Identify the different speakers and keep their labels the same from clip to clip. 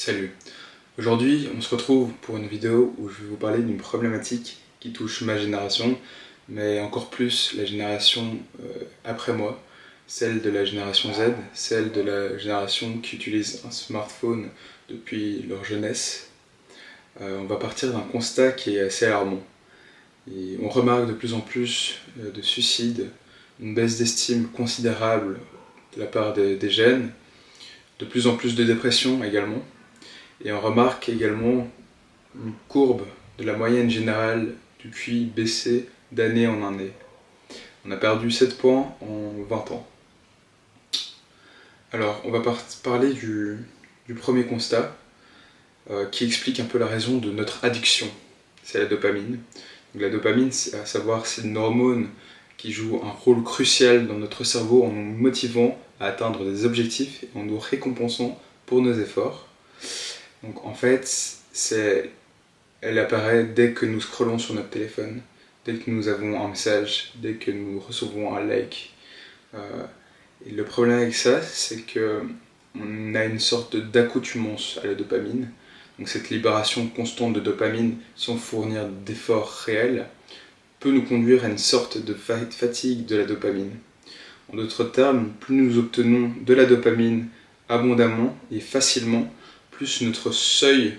Speaker 1: Salut. Aujourd'hui, on se retrouve pour une vidéo où je vais vous parler d'une problématique qui touche ma génération, mais encore plus la génération après moi, celle de la génération Z, celle de la génération qui utilise un smartphone depuis leur jeunesse. On va partir d'un constat qui est assez alarmant. Et on remarque de plus en plus de suicides, une baisse d'estime considérable de la part des jeunes, de plus en plus de dépression également. Et on remarque également une courbe de la moyenne générale du QI baisser d'année en année. On a perdu 7 points en 20 ans. Alors, on va parler du premier constat qui explique un peu la raison de notre addiction. C'est la dopamine. Donc, la dopamine, à savoir, c'est une hormone qui joue un rôle crucial dans notre cerveau en nous motivant à atteindre des objectifs et en nous récompensant pour nos efforts. Donc en fait, elle apparaît dès que nous scrollons sur notre téléphone, dès que nous avons un message, dès que nous recevons un like. Et le problème avec ça, c'est qu'on a une sorte d'accoutumance à la dopamine. Donc cette libération constante de dopamine sans fournir d'efforts réels peut nous conduire à une sorte de fatigue de la dopamine. En d'autres termes, plus nous obtenons de la dopamine abondamment et facilement, plus notre seuil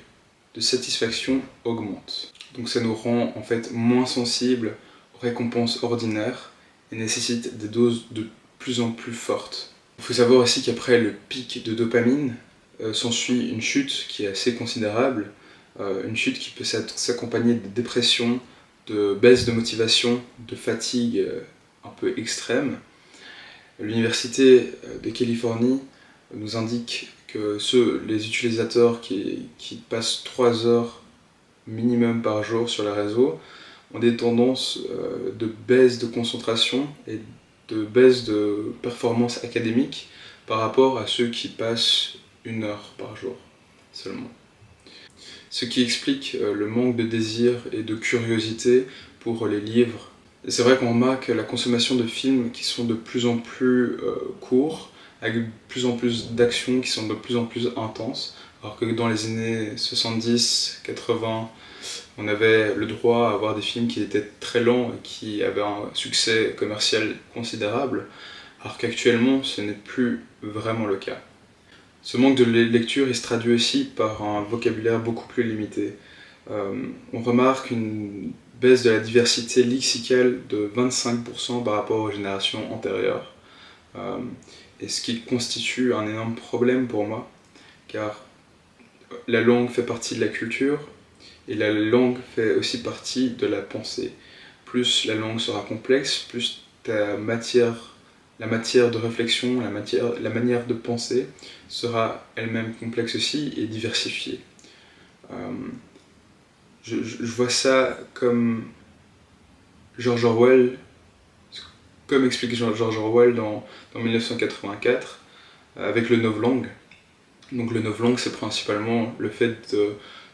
Speaker 1: de satisfaction augmente. Donc ça nous rend en fait moins sensibles aux récompenses ordinaires et nécessite des doses de plus en plus fortes. Il faut savoir aussi qu'après le pic de dopamine, s'ensuit une chute qui est assez considérable, une chute qui peut s'accompagner de dépression, de baisse de motivation, de fatigue un peu extrême. L'Université de Californie nous indique que les utilisateurs qui passent 3 heures minimum par jour sur les réseaux ont des tendances de baisse de concentration et de baisse de performance académique par rapport à ceux qui passent 1 heure par jour seulement. Ce qui explique le manque de désir et de curiosité pour les livres. C'est vrai qu'on remarque la consommation de films qui sont de plus en plus courts, avec de plus en plus d'actions qui sont de plus en plus intenses, alors que dans les années 70, 80, on avait le droit à avoir des films qui étaient très lents et qui avaient un succès commercial considérable, alors qu'actuellement ce n'est plus vraiment le cas. Ce manque de lecture se traduit aussi par un vocabulaire beaucoup plus limité. On remarque une baisse de la diversité lexicale de 25% par rapport aux générations antérieures. Et ce qui constitue un énorme problème pour moi, car la langue fait partie de la culture et la langue fait aussi partie de la pensée. Plus la langue sera complexe, plus la matière de réflexion, la manière de penser sera elle-même complexe aussi et diversifiée. Je vois ça comme George Orwell, comme explique George Orwell dans 1984, avec le novlangue. Donc le novlangue, c'est principalement le fait,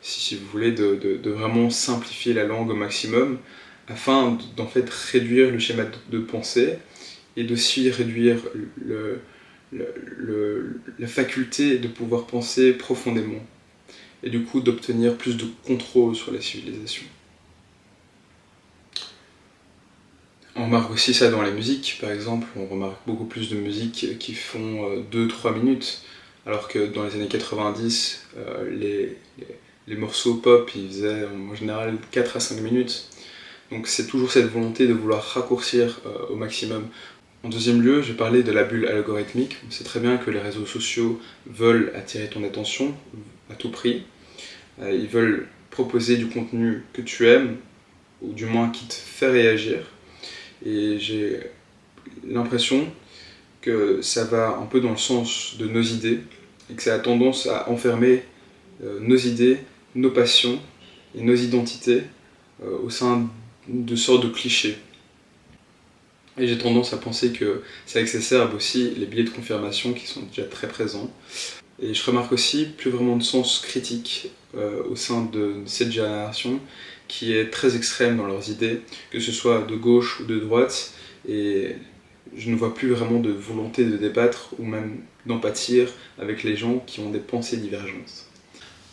Speaker 1: si vous voulez, de vraiment simplifier la langue au maximum, afin d'en fait réduire le schéma de pensée, et d'aussi réduire la faculté de pouvoir penser profondément, et du coup d'obtenir plus de contrôle sur la civilisation. On remarque aussi ça dans les musiques, par exemple, on remarque beaucoup plus de musiques qui font 2-3 minutes, alors que dans les années 90, les morceaux pop, ils faisaient en général 4 à 5 minutes. Donc c'est toujours cette volonté de vouloir raccourcir au maximum. En deuxième lieu, je vais parler de la bulle algorithmique. On sait très bien que les réseaux sociaux veulent attirer ton attention à tout prix. Ils veulent proposer du contenu que tu aimes, ou du moins qui te fait réagir. Et j'ai l'impression que ça va un peu dans le sens de nos idées, et que ça a tendance à enfermer nos idées, nos passions et nos identités au sein de sortes de clichés. Et j'ai tendance à penser que ça exacerbe aussi les biais de confirmation qui sont déjà très présents. Et je remarque aussi plus vraiment de sens critique au sein de cette génération qui est très extrême dans leurs idées, que ce soit de gauche ou de droite, et je ne vois plus vraiment de volonté de débattre ou même d'empathir avec les gens qui ont des pensées divergentes.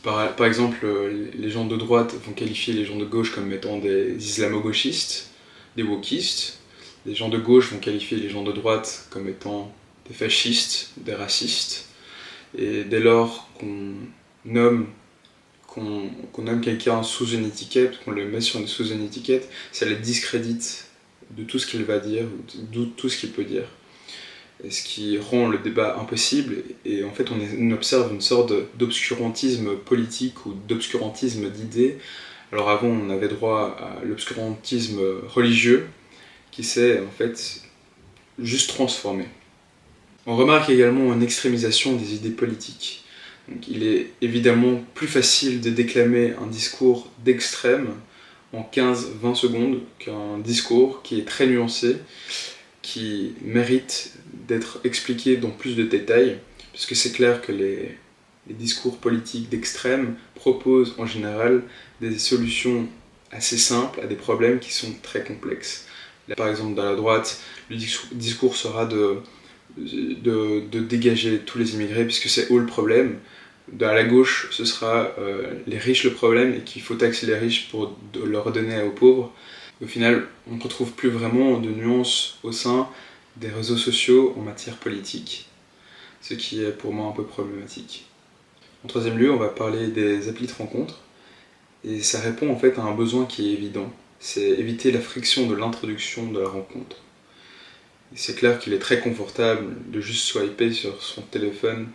Speaker 1: Par exemple, les gens de droite vont qualifier les gens de gauche comme étant des islamo-gauchistes, des wokistes. Les gens de gauche vont qualifier les gens de droite comme étant des fascistes, des racistes. Et dès lors qu'on nomme quelqu'un sous une étiquette, qu'on le met sous une étiquette, ça les discrédite de tout ce qu'il va dire, de tout ce qu'il peut dire. Et ce qui rend le débat impossible, et en fait on observe une sorte d'obscurantisme politique ou d'obscurantisme d'idées. Alors avant on avait droit à l'obscurantisme religieux, qui s'est en fait juste transformé. On remarque également une extrémisation des idées politiques. Donc, il est évidemment plus facile de déclamer un discours d'extrême en 15-20 secondes qu'un discours qui est très nuancé, qui mérite d'être expliqué dans plus de détails, puisque c'est clair que les discours politiques d'extrême proposent en général des solutions assez simples à des problèmes qui sont très complexes. Là, par exemple, dans la droite, le discours sera de dégager tous les immigrés, puisque c'est eux le problème. À la gauche, ce sera les riches le problème, et qu'il faut taxer les riches pour leur redonner aux pauvres. Au final, on ne retrouve plus vraiment de nuances au sein des réseaux sociaux en matière politique, ce qui est pour moi un peu problématique. En troisième lieu, on va parler des applis de rencontres, et ça répond en fait à un besoin qui est évident, c'est éviter la friction de l'introduction de la rencontre. Et c'est clair qu'il est très confortable de juste swiper sur son téléphone,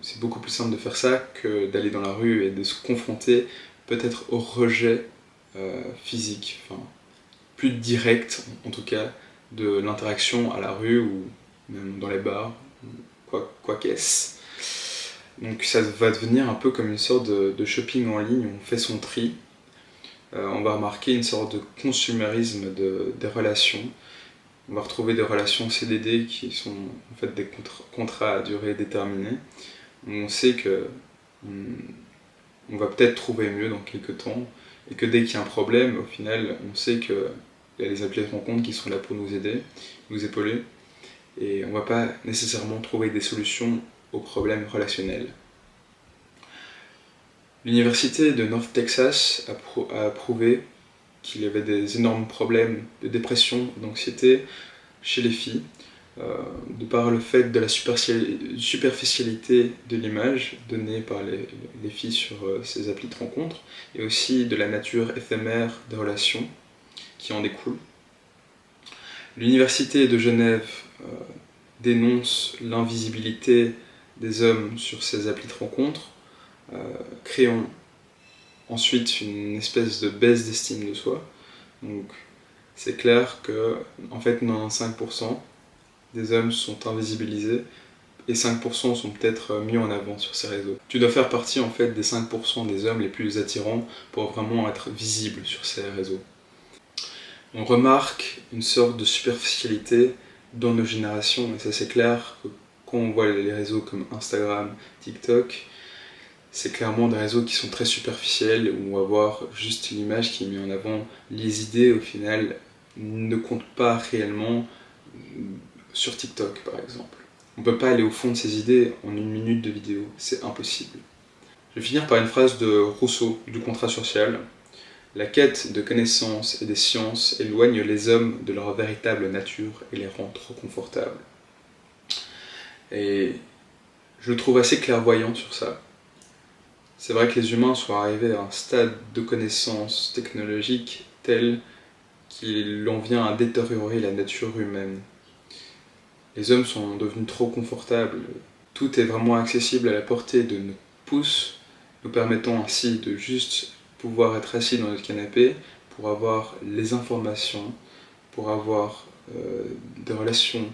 Speaker 1: c'est beaucoup plus simple de faire ça que d'aller dans la rue et de se confronter peut-être au rejet physique, enfin, plus direct en tout cas, de l'interaction à la rue ou même dans les bars, quoi qu'est-ce. Donc ça va devenir un peu comme une sorte de shopping en ligne où on fait son tri. On va remarquer une sorte de consumérisme des relations. On va retrouver des relations CDD qui sont en fait des contrats à durée déterminée. On sait que on va peut-être trouver mieux dans quelques temps, et que dès qu'il y a un problème, au final, on sait qu'il y a les applis de rencontre qui sont là pour nous aider, nous épauler, et on ne va pas nécessairement trouver des solutions aux problèmes relationnels. L'université de North Texas a prouvé qu'il y avait des énormes problèmes de dépression, d'anxiété chez les filles, de par le fait de la superficialité de l'image donnée par les filles sur ces applis de rencontre, et aussi de la nature éphémère des relations qui en découlent. L'université de Genève dénonce l'invisibilité des hommes sur ces applis de rencontre, créant ensuite une espèce de baisse d'estime de soi. Donc c'est clair que en fait 95% des hommes sont invisibilisés et 5% sont peut-être mis en avant sur ces réseaux. Tu dois faire partie en fait des 5% des hommes les plus attirants pour vraiment être visible sur ces réseaux. On remarque une sorte de superficialité dans nos générations, et ça c'est clair que quand on voit les réseaux comme Instagram, TikTok, c'est clairement des réseaux qui sont très superficiels, où on va voir juste l'image qui est mise en avant. Les idées au final ne comptent pas réellement sur TikTok par exemple. On ne peut pas aller au fond de ces idées en une minute de vidéo, c'est impossible. Je vais finir par une phrase de Rousseau, du Contrat social. La quête de connaissances et des sciences éloigne les hommes de leur véritable nature et les rend trop confortables. Et je le trouve assez clairvoyant sur ça. C'est vrai que les humains sont arrivés à un stade de connaissance technologique tel qu'il en vient à détériorer la nature humaine. Les hommes sont devenus trop confortables, tout est vraiment accessible à la portée de nos pouces, nous permettant ainsi de juste pouvoir être assis dans notre canapé pour avoir les informations, pour avoir des relations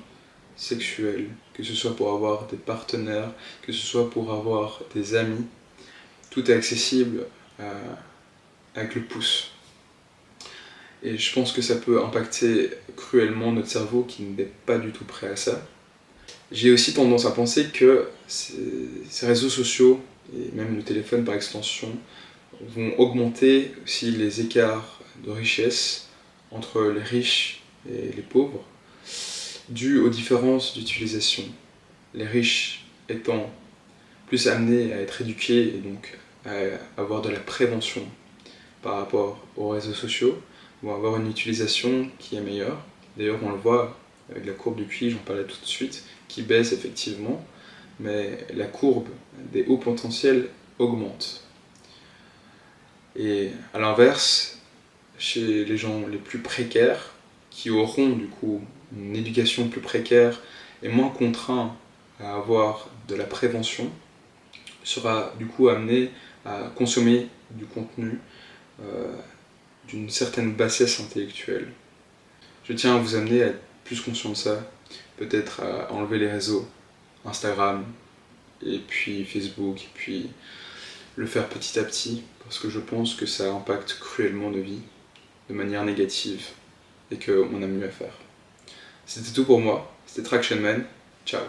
Speaker 1: sexuelles, que ce soit pour avoir des partenaires, que ce soit pour avoir des amis. Tout est accessible avec le pouce. Et je pense que ça peut impacter cruellement notre cerveau qui n'est pas du tout prêt à ça. J'ai aussi tendance à penser que ces réseaux sociaux, et même le téléphone par extension, vont augmenter aussi les écarts de richesse entre les riches et les pauvres, dus aux différences d'utilisation. Les riches étant plus amenés à être éduqués et donc à avoir de la prévention par rapport aux réseaux sociaux, vont avoir une utilisation qui est meilleure. D'ailleurs, on le voit avec la courbe du QI, j'en parlais tout de suite, qui baisse effectivement, mais la courbe des hauts potentiels augmente. Et à l'inverse, chez les gens les plus précaires, qui auront du coup une éducation plus précaire et moins contraints à avoir de la prévention, sera du coup amené à consommer du contenu d'une certaine bassesse intellectuelle. Je tiens à vous amener à être plus conscient de ça, peut-être à enlever les réseaux, Instagram, et puis Facebook, et puis le faire petit à petit, parce que je pense que ça impacte cruellement nos vies, de manière négative, et qu'on a mieux à faire. C'était tout pour moi, c'était Traction Man, ciao.